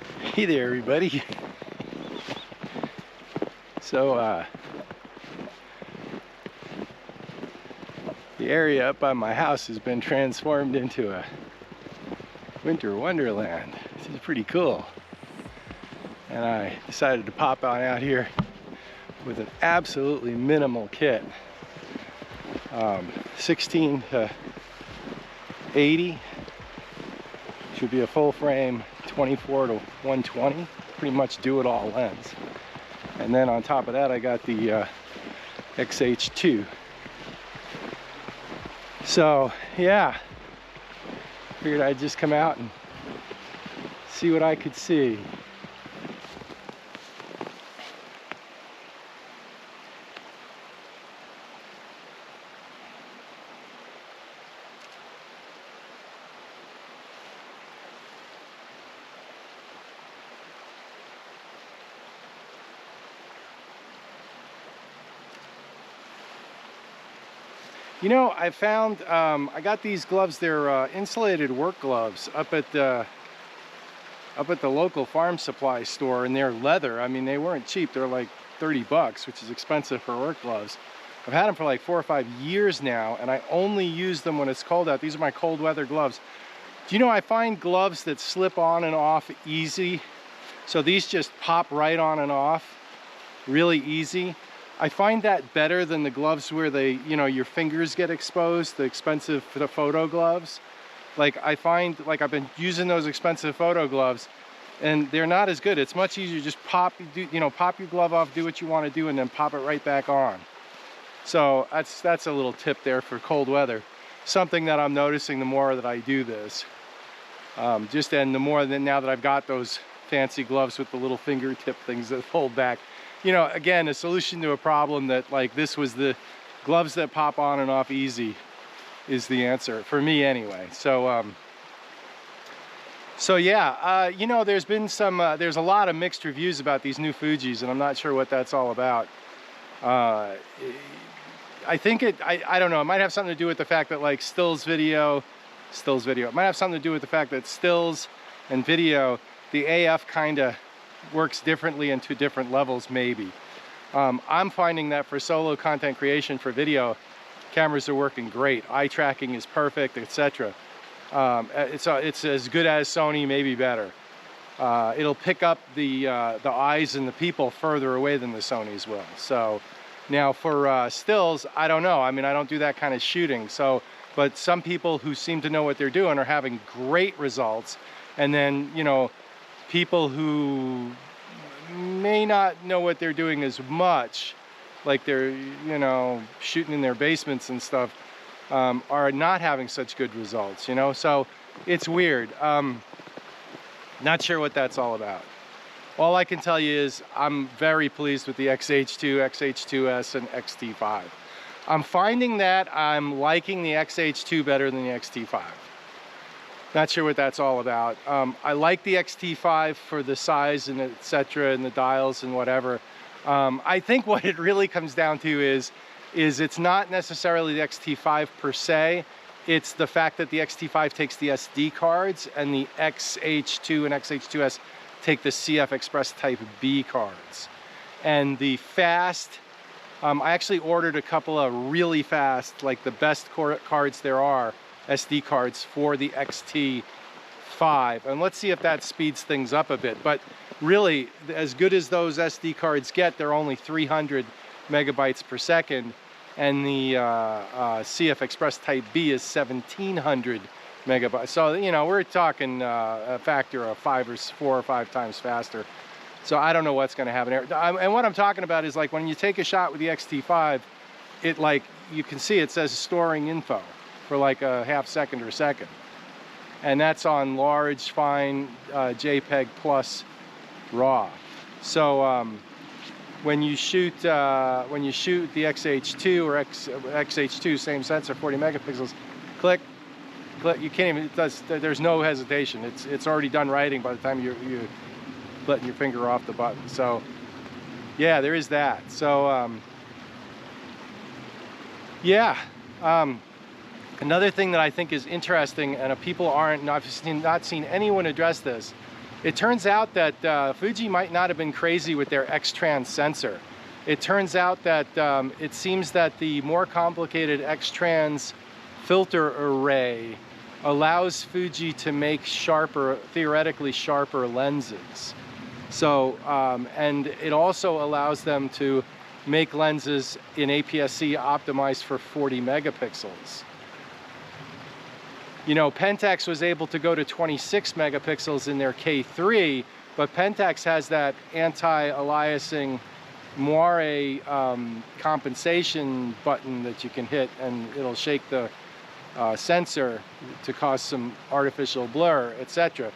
Hey there, everybody. So, the area up by my house has been transformed into a winter wonderland. This is pretty cool. And I decided to pop on out here with an absolutely minimal kit. 16 to 80. Should be a full frame 24 to 120. Pretty much do-it-all lens. And then on top of that, I got the XH2. So yeah, figured I'd just come out and see what I could see. You know, I found, I got these gloves, they're insulated work gloves up at the local farm supply store, and they're leather. I mean, they weren't cheap. They're like 30 bucks, which is expensive for work gloves. I've had them for like 4 or 5 years now, and I only use them when it's cold out. These are my cold weather gloves. Do you know, I find gloves that slip on and off easy. So these just pop right on and off really easy. I find that better than the gloves where they, you know, your fingers get exposed, the expensive photo gloves. Like, I find, like, I've been using those expensive photo gloves and they're not as good. It's much easier to just pop your glove off, do what you want to do, and then pop it right back on. So that's a little tip there for cold weather. Something that I'm noticing the more that I do this. And the more that now that I've got those fancy gloves with the little fingertip things that fold back. You know, again, a solution to a problem that, like, this was the gloves that pop on and off easy is the answer for me anyway. So yeah, you know, there's been some there's a lot of mixed reviews about these new Fujis, and I'm not sure what that's all about. I think I don't know, it might have something to do with the fact that, like, stills video, it might have something to do with the fact that stills and video, the AF kind of works differently into different levels, maybe. I'm finding that for solo content creation for video, cameras are working great. Eye tracking is perfect, etc. It's as good as Sony, maybe better. It'll pick up the eyes and the people further away than the Sonys will. So now for stills, I don't know. I mean, I don't do that kind of shooting. So, but some people who seem to know what they're doing are having great results. And then, you know, people who may not know what they're doing as much, like they're, you know, shooting in their basements and stuff, are not having such good results, you know? So it's weird. Not sure what that's all about. All I can tell you is I'm very pleased with the XH2, XH2S, and XT5. I'm finding that I'm liking the XH2 better than the XT5. Not sure what that's all about. I like the XT5 for the size and etc. and the dials and whatever. I think what it really comes down to is it's not necessarily the XT5 per se. It's the fact that the XT5 takes the SD cards and the XH2 and XH2S take the CF Express Type B cards. And the fast, I actually ordered a couple of really fast, like the best cards there are, SD cards for the XT5, and let's see if that speeds things up a bit. But really, as good as those SD cards get, they're only 300 megabytes per second, and the CF Express Type B is 1700 megabytes. So, you know, we're talking a factor of 4 or 5 times faster. So I don't know what's going to happen here. And what I'm talking about is, like, when you take a shot with the XT5, it, like, you can see it says storing info for like a half second or second, and that's on large, fine JPEG plus RAW. So when you shoot the XH2 or XH2, same sensor, 40 megapixels, click, you can't even. There's no hesitation. It's already done writing by the time you're letting your finger off the button. So yeah, there is that. So yeah. Another thing that I think is interesting, and I've not seen anyone address this, It turns out that Fuji might not have been crazy with their X-trans sensor. It turns out that it seems that the more complicated X-trans filter array allows Fuji to make sharper, theoretically sharper lenses. So, and it also allows them to make lenses in APS-C optimized for 40 megapixels. You know, Pentax was able to go to 26 megapixels in their K3, but Pentax has that anti-aliasing moire compensation button that you can hit, and it'll shake the sensor to cause some artificial blur, etc.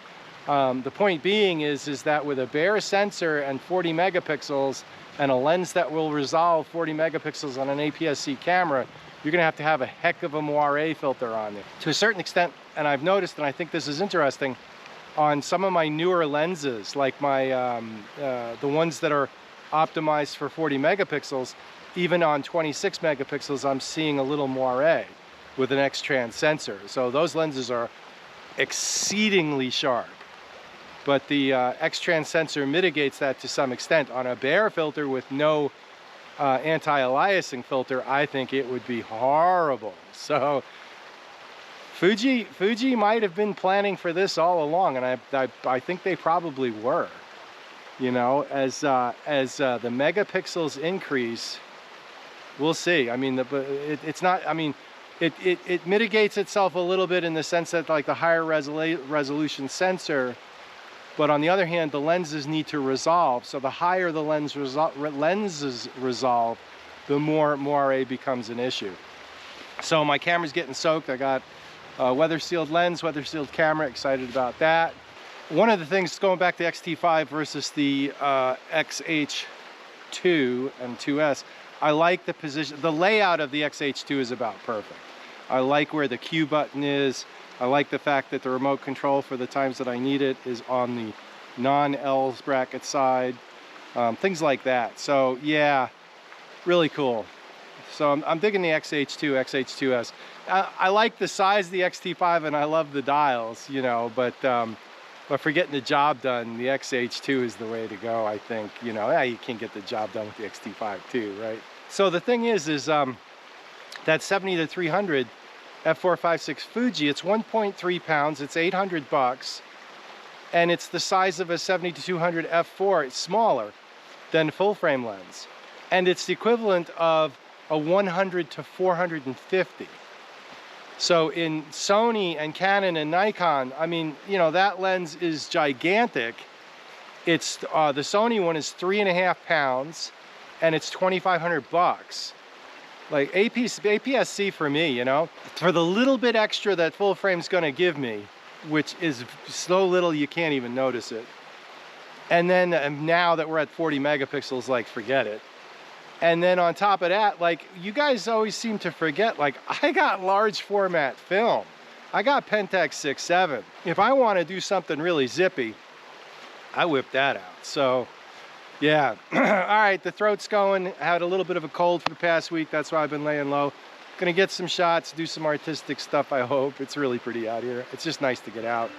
The point being is that with a bare sensor and 40 megapixels and a lens that will resolve 40 megapixels on an APS-C camera, you're gonna have a heck of a moire filter on it. To a certain extent, and I've noticed, and I think this is interesting, on some of my newer lenses, like my the ones that are optimized for 40 megapixels, even on 26 megapixels, I'm seeing a little moire with an X-trans sensor. So those lenses are exceedingly sharp. But the X-trans sensor mitigates that to some extent. On a bare filter with no anti-aliasing filter, I think it would be horrible. So Fuji might have been planning for this all along, and I think they probably were. You know, as the megapixels increase, we'll see. I mean, it's not, I mean, it mitigates itself a little bit in the sense that, like, the higher resolution sensor, but on the other hand, the lenses need to resolve. So the higher the lenses resolve, the more moire becomes an issue. So my camera's getting soaked. I got a weather-sealed lens, weather-sealed camera, excited about that. One of the things, going back to XT5 versus the XH2 and 2S, I like the position, the layout of the XH2 is about perfect. I like where the Q button is. I like the fact that the remote control for the times that I need it is on the non-L bracket side, things like that. So yeah, really cool. So I'm digging the XH2, XH2S. I like the size of the XT5 and I love the dials, you know, but for getting the job done, the XH2 is the way to go, I think. You know, yeah, you can't get the job done with the XT5 too, right? So the thing is that 70-300 f4.56 Fuji, it's 1.3 pounds, it's 800 bucks, and it's the size of a 70-200 f4. It's smaller than full frame lens, and it's the equivalent of a 100-450. So in Sony and Canon and Nikon, I mean, you know, that lens is gigantic. It's the Sony one is 3.5 pounds, and it's 2,500 bucks. Like APS-C for me, you know, for the little bit extra that full frame's gonna give me, which is so little you can't even notice it. And then now that we're at 40 megapixels, like, forget it. And then on top of that, like, you guys always seem to forget, like, I got large format film. I got Pentax 6.7. If I want to do something really zippy, I whip that out. So yeah, all right, the throat's going. I had a little bit of a cold for the past week. That's why I've been laying low. Gonna get some shots, do some artistic stuff, I hope. It's really pretty out here. It's just nice to get out.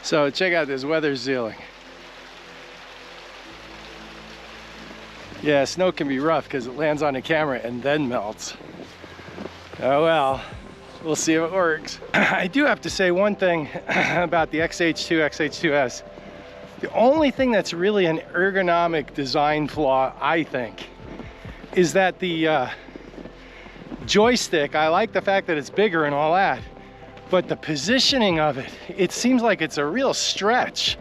So check out this weather sealing. Yeah, snow can be rough because it lands on the camera and then melts. Oh well, we'll see if it works. I do have to say one thing about the XH2, XH2S. The only thing that's really an ergonomic design flaw, I think, is that the joystick, I like the fact that it's bigger and all that, but the positioning of it, it seems like it's a real stretch.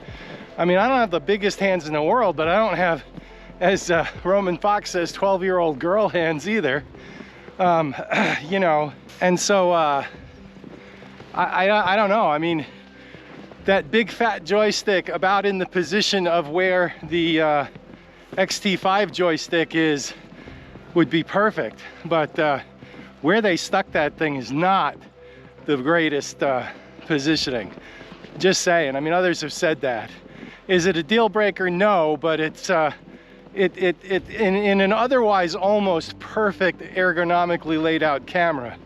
I mean, I don't have the biggest hands in the world, but I don't have, as Roman Fox says, 12-year-old girl hands either. You know, and so I don't know. I mean, that big fat joystick about in the position of where the XT5 joystick is, would be perfect. But where they stuck that thing is not the greatest positioning. Just saying. I mean, others have said that. Is it a deal breaker? No, but it's in an otherwise almost perfect ergonomically laid out camera,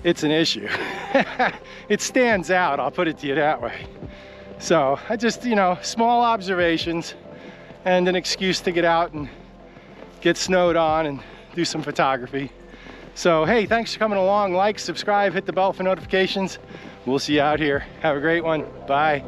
it's an issue. It stands out, I'll put it to you that way. So I just, you know, small observations and an excuse to get out and get snowed on and do some photography. So hey, thanks for coming along. Like, subscribe, hit the bell for notifications. We'll see you out here. Have a great one. Bye.